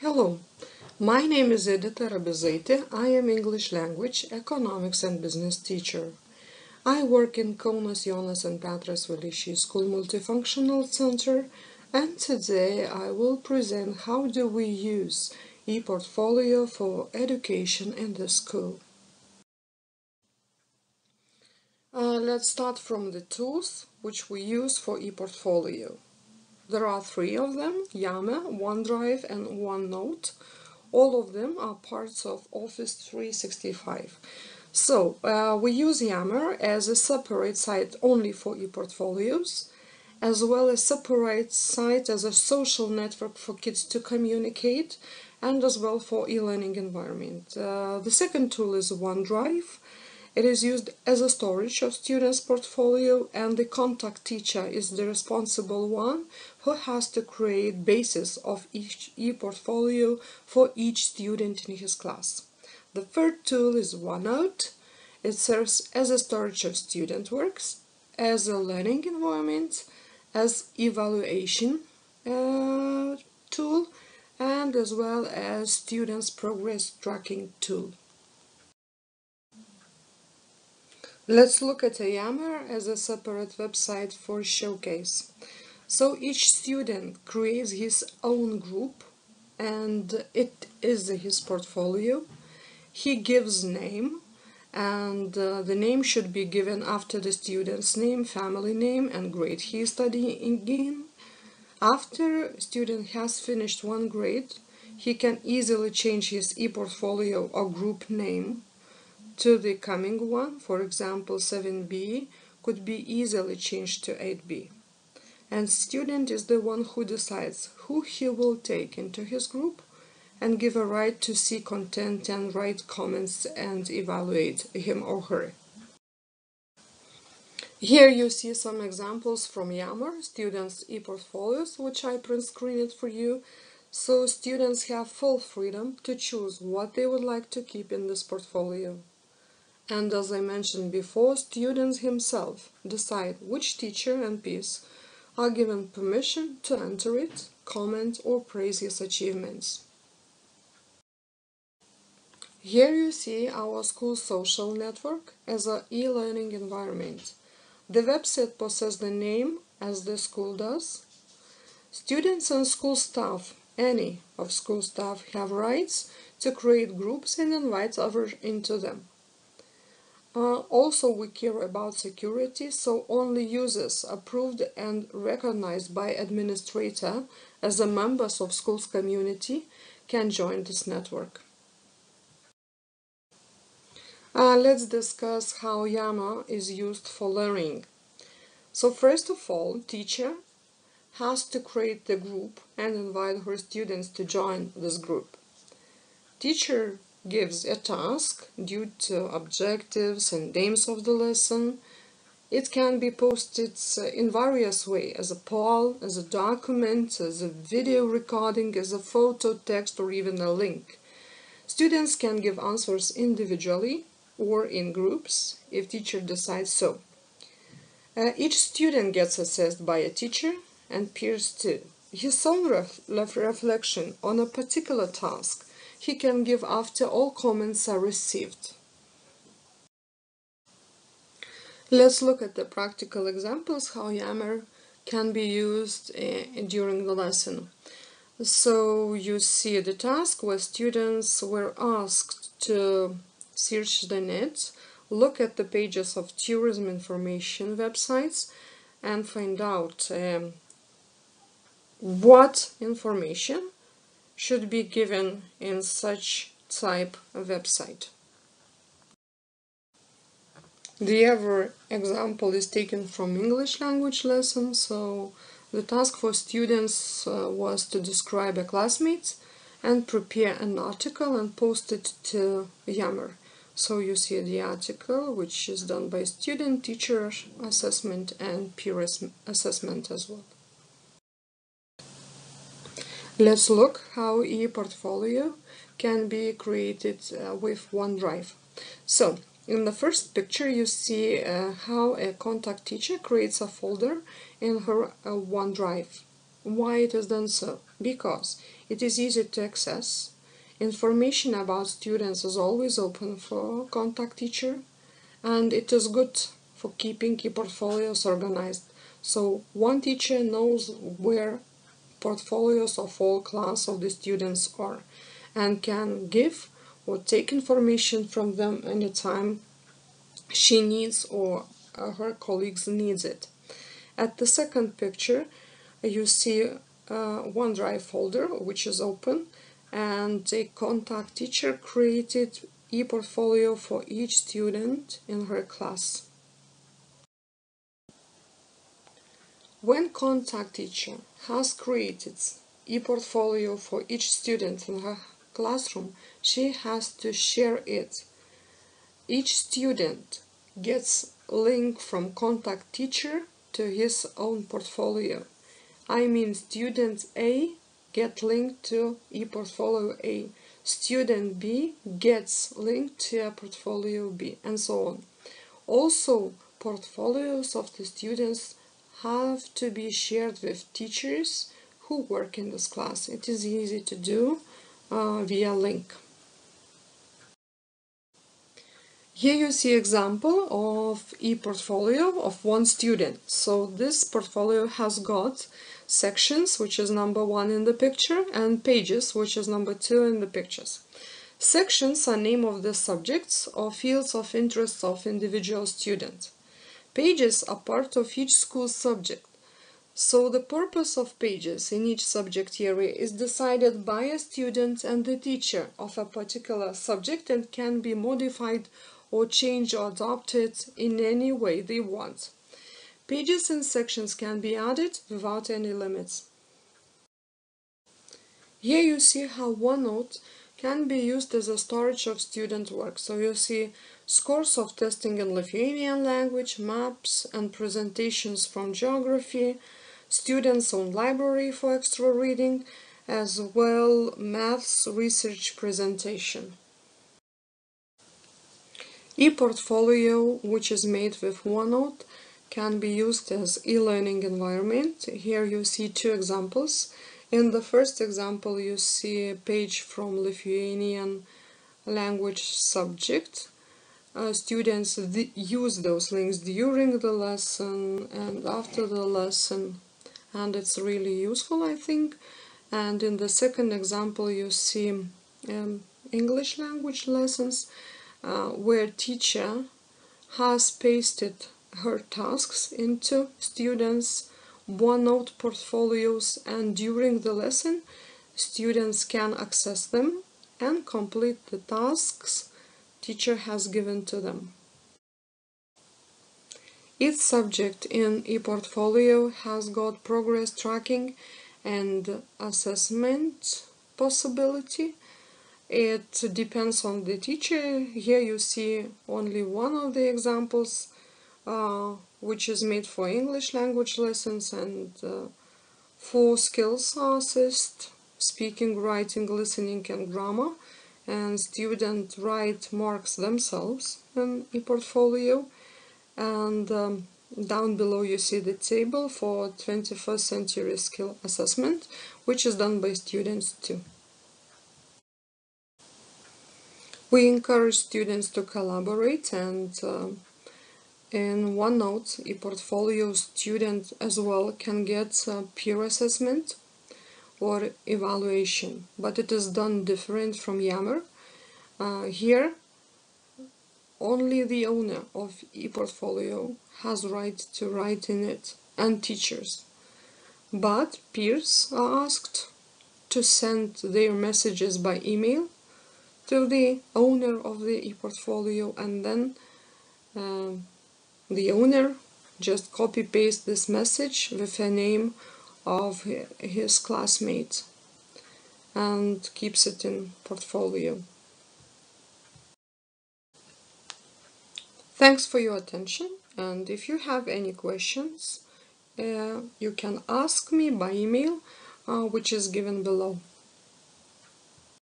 Hello, my name is Edita. I am English language, economics and business teacher. I work in Kaunas Jonas and Petras Vališy School Multifunctional Center, and today I will present how do we use e-portfolio for education in the school. Let's start from the tools which we use for e-portfolio. There are three of them: Yammer, OneDrive and OneNote. All of them are parts of Office 365. So we use Yammer as a separate site only for e-portfolios, as well as separate site as a social network for kids to communicate, and as well for e-learning environment. The second tool is OneDrive. It is used as a storage of students' portfolio, and the contact teacher is the responsible one who has to create basis of each e-portfolio for each student in his class. The third tool is OneNote. It serves as a storage of student works, as a learning environment, as evaluation tool, and as well as students' progress tracking tool. Let's look at Yammer as a separate website for showcase. So each student creates his own group and it is his portfolio. He gives name, and the name should be given after the student's name, family name and grade he is studying in. After student has finished one grade, he can easily change his e-portfolio or group name to the coming one. For example, 7B could be easily changed to 8B. And student is the one who decides who he will take into his group and give a right to see content and write comments and evaluate him or her. Here you see some examples from Yammer, students' e-portfolios, which I print screened for you. So students have full freedom to choose what they would like to keep in this portfolio. And as I mentioned before, students himself decide which teacher and piece are given permission to enter it, comment or praise his achievements. Here you see our school social network as an e-learning environment. The website possesses the name as the school does. Students and school staff, any of school staff, have rights to create groups and invite others into them. Also, we care about security, so only users approved and recognized by administrator as the members of school's community can join this network. Let's discuss how Yammer is used for learning. So first of all, teacher has to create the group and invite her students to join this group. Teacher gives a task due to objectives and names of the lesson. It can be posted in various ways, as a poll, as a document, as a video recording, as a photo, text, or even a link. Students can give answers individually or in groups if teacher decides so. Each student gets assessed by a teacher and peers too. His own reflection on a particular task he can give after all comments are received. Let's look at the practical examples how Yammer can be used during the lesson. So you see the task where students were asked to search the net, look at the pages of tourism information websites and find out what information should be given in such type of website. The other example is taken from English language lesson. So the task for students was to describe a classmate and prepare an article and post it to Yammer. So you see the article, which is done by student, teacher assessment and peer assessment as well. Let's look how e-portfolio can be created with OneDrive. So in the first picture you see how a contact teacher creates a folder in her OneDrive. Why it is done so? Because it is easy to access. Information about students is always open for contact teacher, and it is good for keeping e-portfolios organized. So one teacher knows where portfolios of all class of the students are and can give or take information from them anytime she needs or her colleagues needs it. At the second picture you see OneDrive folder which is open, and a contact teacher created e-portfolio for each student in her class. When contact teacher has created e-portfolio for each student in her classroom, she has to share it. Each student gets a link from contact teacher to his own portfolio. I mean, student A get link to e-portfolio A, student B gets link to a portfolio B, and so on. Also, portfolios of the students have to be shared with teachers who work in this class. It is easy to do via link. Here you see example of e-portfolio of one student. So this portfolio has got sections, which is number 1 in the picture, and pages, which is number 2 in the pictures. Sections are name of the subjects or fields of interest of individual student. Pages are part of each school subject. So the purpose of pages in each subject area is decided by a student and the teacher of a particular subject and can be modified or changed or adapted in any way they want. Pages and sections can be added without any limits. Here you see how OneNote can be used as a storage of student work. So you see scores of testing in Lithuanian language, maps and presentations from geography, students' own library for extra reading, as well maths research presentation. E-portfolio, which is made with OneNote, can be used as e-learning environment. Here you see 2 examples. In the first example you see a page from Lithuanian language subject. Students use those links during the lesson and after the lesson, and it's really useful, I think. And in the second example you see English language lessons where teacher has pasted her tasks into students' OneNote portfolios, and during the lesson students can access them and complete the tasks teacher has given to them. Each subject in ePortfolio has got progress tracking and assessment possibility. It depends on the teacher. Here you see only one of the examples, which is made for English language lessons, and 4 skills are assessed: speaking, writing, listening and grammar, and students write marks themselves in ePortfolio. And down below you see the table for 21st century skill assessment, which is done by students too. We encourage students to collaborate, and in OneNote ePortfolio student as well can get peer assessment or evaluation, but it is done different from Yammer. Here only the owner of ePortfolio has right to write in it, and teachers. But peers are asked to send their messages by email to the owner of the ePortfolio, and then the owner just copy-paste this message with a name of his classmate and keeps it in portfolio. Thanks for your attention, and if you have any questions, you can ask me by email, which is given below.